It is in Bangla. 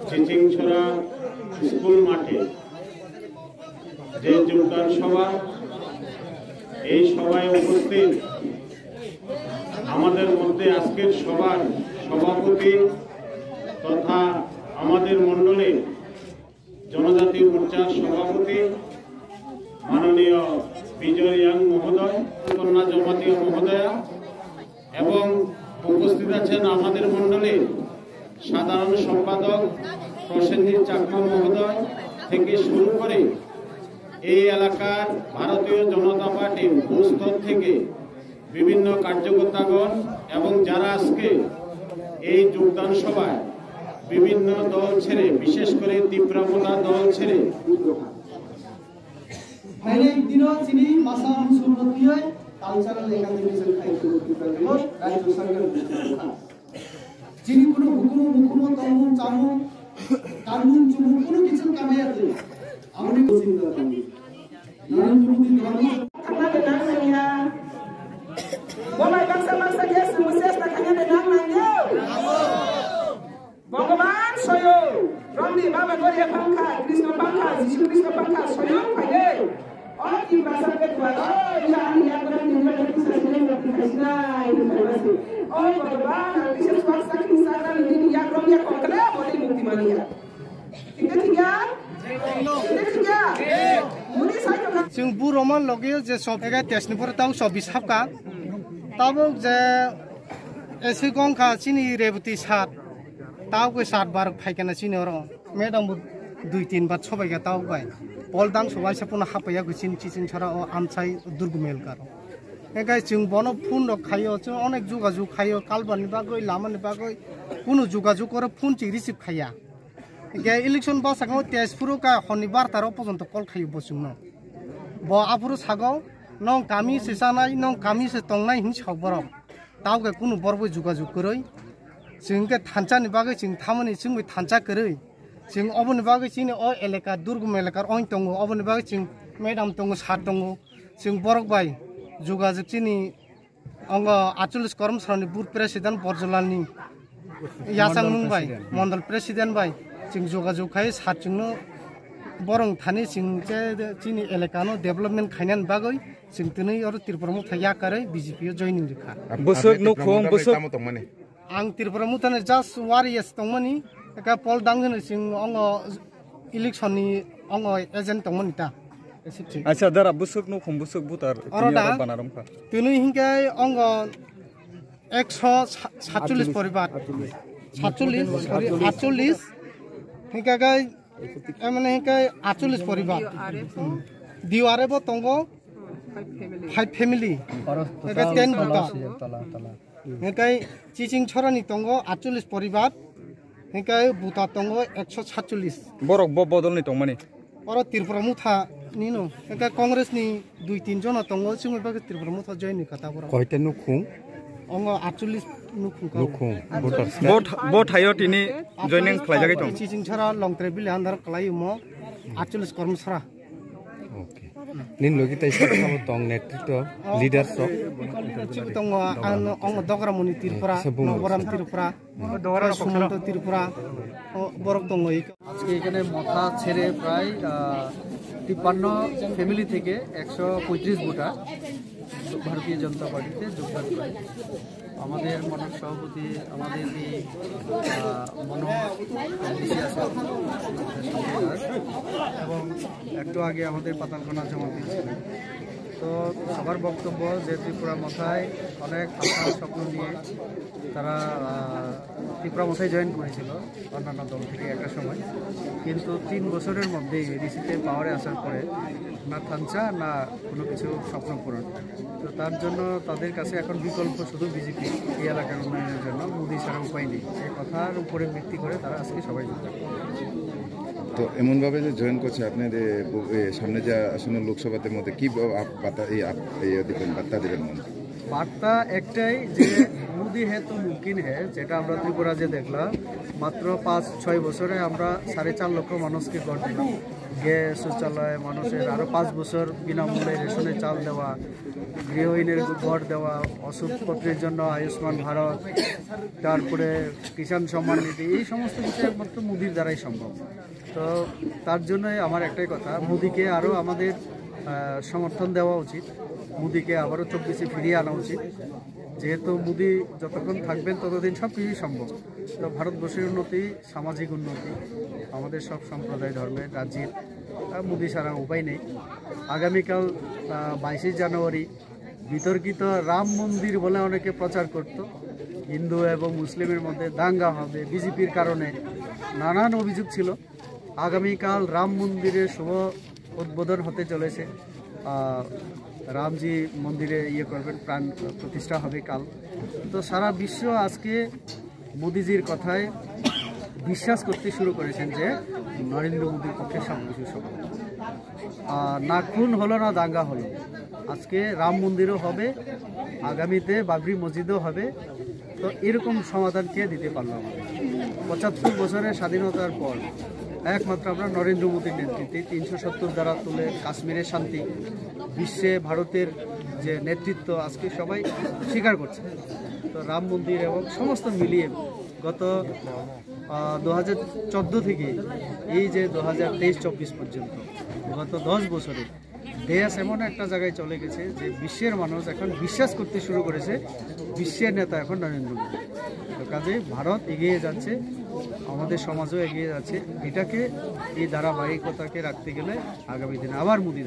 চিচিংছড়া স্কুল মাঠে যে যোগদান সভা, এই সভায় উপস্থিত আমাদের মধ্যে আজকের সভার সভাপতি তথা আমাদের মণ্ডলের জনজাতি মোর্চার সভাপতি মাননীয় বিজয় ইয়াং মহোদয়, কন্যা জমাতীয় মহোদয়া এবং উপস্থিত আছেন আমাদের মণ্ডলের সাধারণ সম্পাদক প্রসেনজিৎ চাকমা মহোদয় থেকে শুরু করে এই এলাকার ভারতীয় জনতা পার্টির ভূস্তর থেকে বিভিন্ন কার্যকর্তাগণ এবং যারা আজকে এই যোগদান সভায় বিভিন্ন দল ছেড়ে, বিশেষ করে তীব্রমতা দল ছেড়ে যিনি কোনো হুকুম হুকুম তমুম চামুম কানুন চুমুম কোনো কিছু কামে আছে আমি চিন্তা করি নরেন্দ্র মোদী গভর্নমেন্ট থাকতে না না বলাই বাংসা কেস মুসেস না খানে না না ভগবান সয়ো রনি বাবা গরিয়া পাঙ্খা কৃষ্ণ পাঙ্খা যিশু কৃষ্ণ পাঙ্খা সয়ো ফাইলে और की भाषा के द्वारा जान या कर निर्णय करके सजने में फैसला है और भगवान विशेष बात सखी सारा दिन या क्रम या कोकले बोली मुक्ति मानिया ठीक है मुनी साइड का जों बुरमान लगे जे सब एगा टेस्टनिफोर ताव 24 हाबका ताबो जे एसे गंखा चिनि रेबती सात ताव के 7 बार फाइकाना चिनि र मैडम 2-3 बार सबाइगा ताव गाय बलदां सबाय सपना हापया गुसिन चिचिंछरा ओ आमसाई दुर्गमेल कारो एगाय जों बनो फुन खायो जों अनेक जुगाजुग खायो कालबानि बागै लामानि बागै कुनु जुगाजुग करे फुन चि रिसिभ खाया गे इलेक्शन बसागाव तेजपुरो का शनिबार 12 पर्यन्त कल खायो बसुंनो ब आफुरो सागाव नं गामि से जानाय नं गामि से तंनाय हिन सावबरो तावगे कुनु बरबो जुगाजुग करै जोंके थानचानि बागै जों थामनि जोंबो थानचा करै जों अबनि बागै जोंनि अ एलेका दुर्गम एलेकार अइन दङ अबनि बागै जों मेडाम दङ सात दङ जों बरक बाय जुगाजुग जोंनि अंग 48 कर्मसानि बुथ प्रेसिडेन्ट बरजलालनि यासां मुंबाय मण्डल प्रेसिडेन्ट बाय जों जुगाजुग खाय सात जोंनो बरं थानि जों जे जोंनि एलेकानो डेभलपमेन्ट खायनान बागै जों दिनै आरो त्रिपुरा मुथा याकारै बीजेपी जयनिं रेखा बोसोक नखों बोसोक आं त्रिपुरा मुथाने जास्ट वारियास दंमोनि एका पल दांगोनो जों अंग इलेक्शननि अंग एजेन्ट दंमोन ता अच्छा दारा बोसोक नखों बोसोक बुतार बानारमखा दिनै हिंगाय अंग 147 परिबार 48 हिंगाय माने हिंगाय 48 परिबार दिवारेबो दंगो 5 फैमिली एका 10 बुता हिंगाय चिचिंछरानि दंगो 48 परिबार हिंगाय बुता दंगो 147 बरक बदलनि दंमाने और त्रिपुरा मुथा निनो हिंगाय कांग्रेसनि 2-3 जना दंगो जोंनि बागै त्रिपुरा मुथा जयनि खाता बरा कयटा नुखुं अंग 48 नुखुं बट थायो तिनि जयनिं खालायजागै दं चिचिंछरा लंत्रे बिले आन्दार खालायमो 48 कर्मसरा ओके निन लोगि ताइसा खामो दं नेतृत्व लीडरशिप दङ अंग दगरामुनि त्रिपुरा नगराम त्रिपुरा दगरा सुमন্ত त्रिपुरा बरक दङ আজকে এখানে মথা ছেড়ে প্রায় 53 ফ্যামিলি থেকে 135 ভোটার ভারতীয় জনতা পার্টিতে যোগদান করে আমাদের মনোজ সভাপতি আমাদের এই এবং একটু আগে আমাদের পাতালকোনা জমা দিয়েছিলেন তো সবার বক্তব্য যে ত্রিপুরা মথায় অনেক আশা স্বপ্ন নিয়ে তারা ত্রিপুরা মথায় জয়েন করেছিল অন্যান্য দল থেকে একটা সময় কিন্তু 3 বছরের মধ্যে এডিসিতে পাওয়ারে আসার পরে না থানচা না কোনো কিছু স্বপ্ন পূরণ তো তার জন্য তাদের কাছে এখন বিকল্প শুধু বিজেপি এই এলাকার উন্নয়নের জন্য মোদী ছাড়া উপায় নেই এই কথার উপরে ভিত্তি করে তারা আজকে সবাই যোগদান তো এমনভাবে যে জয়েন করছে আপনাদের সামনে যে আসন্ন লোকসভাতে মধ্যে কি বার্তা দিবেন বার্তা একটাই যে মোদি হে তো মুমকিন হে যেটা আমরা ত্রিপুরা যে দেখলাম মাত্র 5-6 বছরে আমরা 4.5 লক্ষ মানুষকে গড় দিলাম গ্যাস শৌচালয় মানুষের আরও 5 বছর বিনামূল্যে রেশনের চাল দেওয়া, গৃহহীনের ঘর দেওয়া, ওষুধপত্রের জন্য আয়ুষ্মান ভারত, তারপরে কিষাণ সম্মান নিধি, এই সমস্ত কিছু একমাত্র মোদির দ্বারাই সম্ভব। তো তার জন্যই আমার একটাই কথা, মোদিকে আরও আমাদের সমর্থন দেওয়া উচিত, মোদিকে আবারও 24-এ ফিরিয়ে আনা উচিত। যেহেতু মোদি যতক্ষণ থাকবেন ততদিন সব কিছুই সম্ভব। তো ভারতবর্ষের উন্নতি, সামাজিক উন্নতি, আমাদের সব সম্প্রদায় ধর্মের রাজ্যের, মোদি ছাড়া উপায় নেই। আগামীকাল 22শে জানুয়ারি বিতর্কিত রাম মন্দির বলে অনেকে প্রচার করত, হিন্দু এবং মুসলিমের মধ্যে দাঙ্গা হবে বিজেপির কারণে, নানান অভিযোগ ছিল। আগামীকাল রাম মন্দিরের শুভ উদ্বোধন হতে চলেছে, রামজি মন্দিরে করবেন, প্রাণ প্রতিষ্ঠা হবে কাল। তো সারা বিশ্ব আজকে মোদিজির কথায় বিশ্বাস করতে শুরু করেছেন যে নরেন্দ্র মোদীর পক্ষে সব কিছু সম্ভব। না খুন হলো না দাঙ্গা হলো, আজকে রাম মন্দিরও হবে, আগামীতে বাবরি মসজিদও হবে। তো এরকম সমাধান কে দিতে পারলাম? 75 বছরের স্বাধীনতার পর একমাত্র আমরা নরেন্দ্র মোদীর নেতৃত্বে 370 ধারা তুলে কাশ্মীরের শান্তি, বিশ্বে ভারতের যে নেতৃত্ব আজকে সবাই স্বীকার করছে। তো রাম মন্দির এবং সমস্ত মিলিয়ে গত 2014 থেকে এই যে 2023-24 পর্যন্ত গত 10 বছরে দেশ এমন একটা জায়গায় চলে গেছে যে বিশ্বের মানুষ এখন বিশ্বাস করতে শুরু করেছে বিশ্বের নেতা এখন নরেন্দ্র মোদী। তো কাজে ভারত এগিয়ে যাচ্ছে, আমাদের সমাজও এগিয়ে যাচ্ছে। এটাকে, এই ধারাবাহিকতাকে রাখতে গেলে আগামী দিনে আবার মোদি